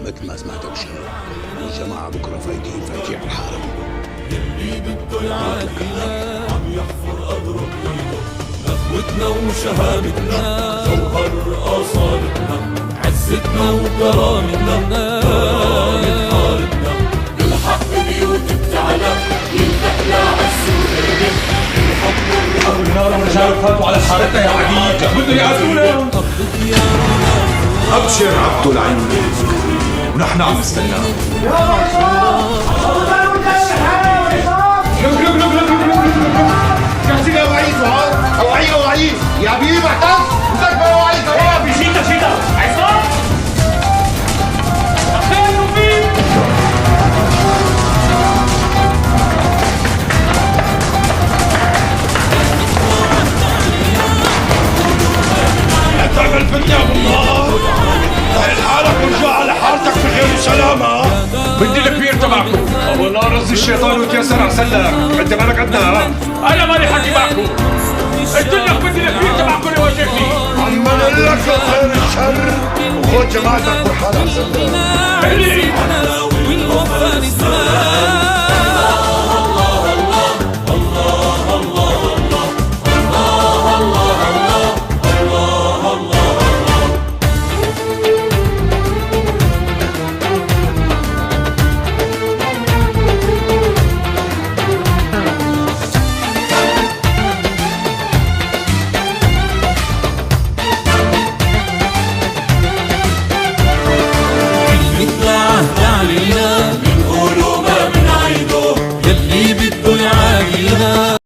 مثل ما سمعتك شيء. الجماعة بكرة فايتين على الحارة. اللي بده يعادينا عم يحفر أضرب إيده. نخوتنا وشهامتنا جوهر أصالتنا، عزتنا وكرامتنا كرامة حارتنا. الحق بيوت بتعلى ينتقلى عالسورية. الحق النار والرجال فاتوا على حارتنا يا عقيد، بده يعزونا. أبشر عبد العزيز ونحن عم نستناه. جاهزين يا وعيد وعيد يا حبيبي محتاج مسك يا وعيد يا شيتا عصام خير وفيك. لا تعمل فتنة بالله. طيب حالك ورجع على حالتك في خير وسلامة. بدي الكبير تبعكم. والله رز الشيطان وتيسر عسلك. انت مالك عندنا. انا مالي حكي معكم. قلت لك بدي الكبير تبعكم يواجهني. عم بقول لك خير الشر وخذ جماعتك وحال عسلك.